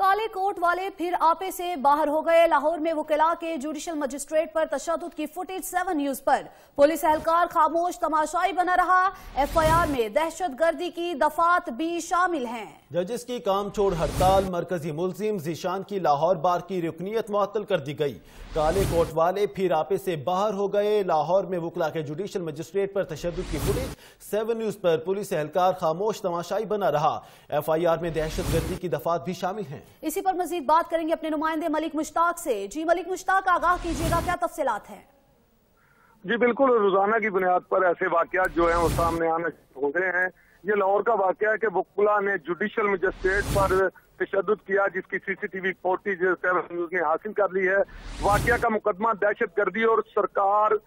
काले कोट वाले फिर आपे से बाहर हो गए। लाहौर में वकीला के जुडिशल मजिस्ट्रेट पर तशद्दुद की फुटेज 7 न्यूज पर। पुलिस एहलकार खामोश तमाशाई बना रहा। एफआईआर में दहशतगर्दी की दफात भी शामिल हैं। जजेस की काम छोड़ हड़ताल, मरकजी मुलजिम जीशान की लाहौर बार की रुकनीत मुअत्तल कर दी गई। काले कोट वाले फिर आपे से बाहर हो गए। लाहौर में वकीला के जुडिशल मजिस्ट्रेट पर तशद्दुद की फुटेज 7 न्यूज पर। पुलिस एहलकार खामोश तमाशाई बना रहा। एफआईआर में दहशतगर्दी की दफात भी शामिल हैं। इसी पर मजीद बात करेंगे अपने नुमाइंदे मलिक मुश्ताक से। जी मलिक मुश्ताक, आगाह कीजिएगा, क्या तफसीलात हैं? जी बिल्कुल, रोजाना की बुनियाद पर ऐसे वाकयात जो हैं वो सामने आने हो गए हैं। ये लाहौर का वाकया है कि वकीला ने जुडिशल मजिस्ट्रेट पर तशद्दुद किया, जिसकी सीसीटीवी फुटेज 7 न्यूज ने हासिल कर ली है। वाकया का मुकदमा दहशतगर्दी और सरकार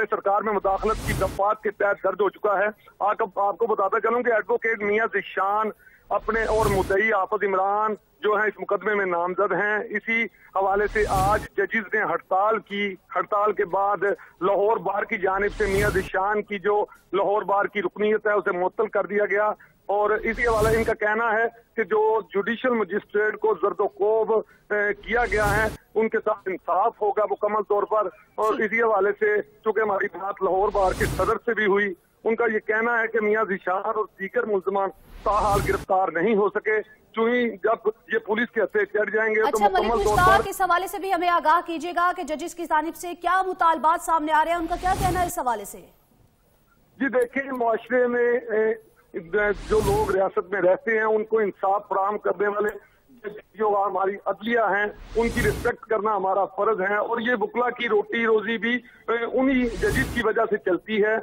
सरकार में मुदाखलत की दफात के तहत दर्ज हो चुका है। आपको बताता चलूं कि एडवोकेट मियां जिशान अपने और मुद्दई हाफिज इमरान जो है इस मुकदमे में नामजद हैं। इसी हवाले से आज जजेस ने हड़ताल की। हड़ताल के बाद लाहौर बार की जानिब से मियां जिशान की जो लाहौर बार की रुकनीत है उसे मुअत्तल कर दिया गया। और इसी हवाले इनका कहना है कि जो जुडिशल मजिस्ट्रेट को जर्दोकोब किया गया है उनके साथ इंसाफ होगा मुकम्मल तौर पर। और इसी हवाले से चूंकि हमारी बात लाहौर बार के सदर से भी हुई, उनका ये कहना है कि मियां जिशान और दीगर मुल्जिमान ताहाल गिरफ्तार नहीं हो सके। चूंकि जब ये पुलिस के हत्थे चढ़ जाएंगे तो मुकम्मल तौर पर इस हवाले से भी हमें आगाह कीजिएगा कि जजेस की जानिब से क्या मुतालबात सामने आ रहे हैं, उनका क्या कहना है इस हवाले से? जी देखिए, मुआशरे में जो लोग रियासत में रहते हैं उनको इंसाफ फराहम करने वाले जो हमारी अदलिया हैं उनकी रिस्पेक्ट करना हमारा फर्ज है। और ये वकीला की रोटी रोजी भी उन्हीं जजेस की वजह से चलती है।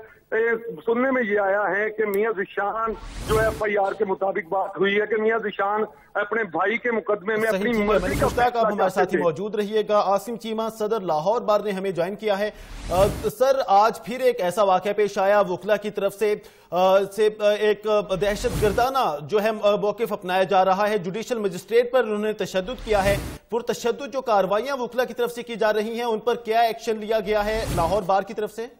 सुनने में ये आया है कि मियां जिशान जो है एफआईआर के मुताबिक बात हुई है कि मियां जिशान अपने भाई के मुकदमे में अपनी मर्जी का फैसला आप हमारे साथ ही मौजूद रहिएगा। आसिम चीमा सदर लाहौर बार ने हमें ज्वाइन किया है। सर, आज फिर एक ऐसा वाकया पेश आया, वकीला की तरफ से एक दहशतगर्दाना जो है मौक़िफ़ अपनाया जा रहा है। जुडिशल मजिस्ट्रेट पर उन्होंने तशद्दुद किया है। पुरतशद्दुद जो कार्रवाइयां वकीला की तरफ से की जा रही हैं उन पर क्या एक्शन लिया गया है लाहौर बार की तरफ से?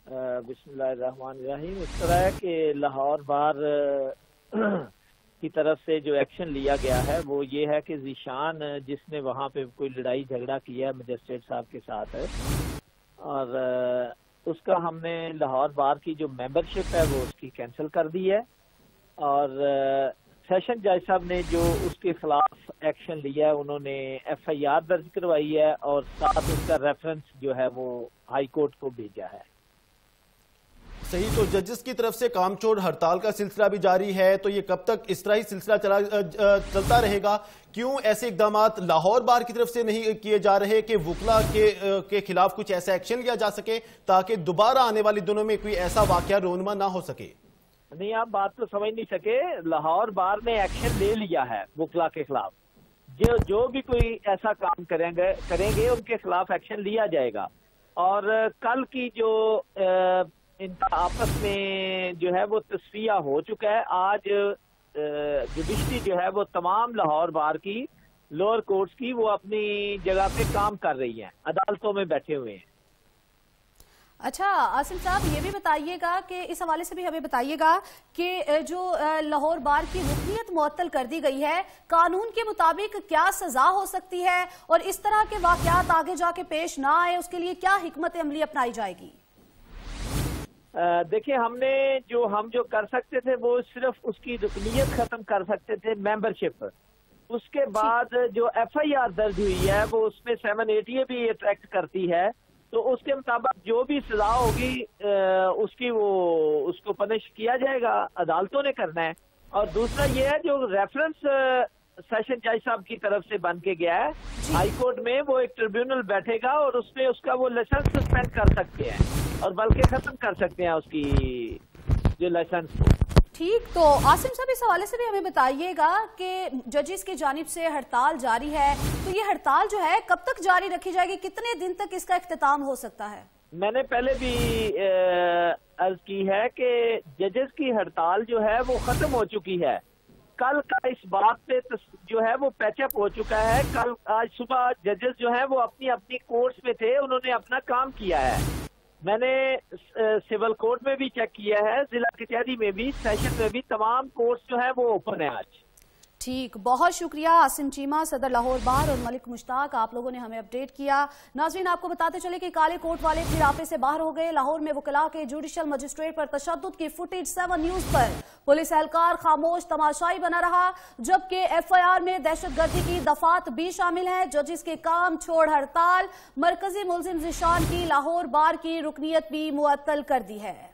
बिस्मिल्लाहिर्रहमानिर्रहीम। इस तरह है कि लाहौर बार की तरफ से जो एक्शन लिया गया है वो ये है कि जीशान जिसने वहाँ पे कोई लड़ाई झगड़ा किया मजिस्ट्रेट साहब के साथ है और उसका हमने लाहौर बार की जो मेंबरशिप है वो उसकी कैंसिल कर दी है। और सेशन जज साहब ने जो उसके खिलाफ एक्शन लिया है उन्होंने एफआईआर दर्ज करवाई है और साथ उसका रेफरेंस जो है वो हाई कोर्ट को भेजा है। सही, तो जजेस की तरफ से कामचोर हड़ताल का सिलसिला भी जारी है, तो ये कब तक इस तरह ही सिलसिला चलता रहेगा? क्यों ऐसे इकदाम लाहौर बार की तरफ से नहीं किए जा रहे कि वकीला के खिलाफ कुछ ऐसा एक्शन लिया जा सके ताकि दोबारा आने वाले दिनों में कोई ऐसा वाकया रोनमा ना हो सके? नहीं, आप बात तो समझ नहीं सके। लाहौर बार ने एक्शन ले लिया है वकीला के खिलाफ। जो भी कोई ऐसा काम करेंगे उनके खिलाफ एक्शन लिया जाएगा। और कल की जो इनका आपस में जो है वो तस्फिया हो चुका है। आज जुडिशरी जो है वो तमाम लाहौर बार की लोअर कोर्ट्स की वो अपनी जगह पे काम कर रही हैं, अदालतों में बैठे हुए हैं। अच्छा आसिम साहब, ये भी बताइएगा कि इस हवाले से भी हमें बताइएगा कि जो लाहौर बार की रुकनीत मुअत्तल कर दी गई है, कानून के मुताबिक क्या सजा हो सकती है और इस तरह के वाकयात आगे जाके पेश ना आए उसके लिए क्या हिकमत अमली अपनाई जाएगी? देखिए, हम जो कर सकते थे वो सिर्फ उसकी रुकनीत खत्म कर सकते थे, मेंबरशिप। उसके बाद जो एफआईआर दर्ज हुई है वो उसमें 780 भी अट्रैक्ट करती है, तो उसके मुताबिक जो भी सजा होगी उसको पनिश किया जाएगा, अदालतों ने करना है। और दूसरा ये है जो रेफरेंस सेशन जज साहब की तरफ से बन के गया है हाई कोर्ट में, वो एक ट्रिब्यूनल बैठेगा और उसमें उसका वो लाइसेंस सस्पेंड कर सकते हैं और बल्कि खत्म कर सकते हैं उसकी जो लाइसेंस। ठीक, तो आसिम साहब इस हवाले से भी हमें बताइएगा कि जजेस की जानिब से हड़ताल जारी है, तो ये हड़ताल जो है कब तक जारी रखी जाएगी, कितने दिन तक इसका इख्तिताम हो सकता है? मैंने पहले भी अर्ज की है कि जजेस की हड़ताल जो है वो खत्म हो चुकी है। कल का इस बात पे जो है वो पैचअप हो चुका है। आज सुबह जजेस जो है वो अपनी अपनी कोर्ट्स में थे, उन्होंने अपना काम किया है। मैंने सिविल कोर्ट में भी चेक किया है, जिला कचहरी में भी, सेशन में भी, तमाम कोर्ट्स जो है वो ओपन है आज। ठीक, बहुत शुक्रिया आसिम चीमा, सदर लाहौर बार, और मलिक मुश्ताक, आप लोगों ने हमें अपडेट किया। नाज़रीन, आपको बताते चले कि काले कोट वाले फिर आपे से बाहर हो गए। लाहौर में वकला के जुडिशल मजिस्ट्रेट पर तशद्दुद की फुटेज 7 न्यूज पर पुलिस एहलकार खामोश तमाशाई बना रहा, जबकि FIR में दहशतगर्दी की दफात भी शामिल है। जजिस के काम छोड़ हड़ताल, मरकजी मुलजिम ज़ीशान की लाहौर बार की रुकनीयत भी मुअत्तल कर दी है।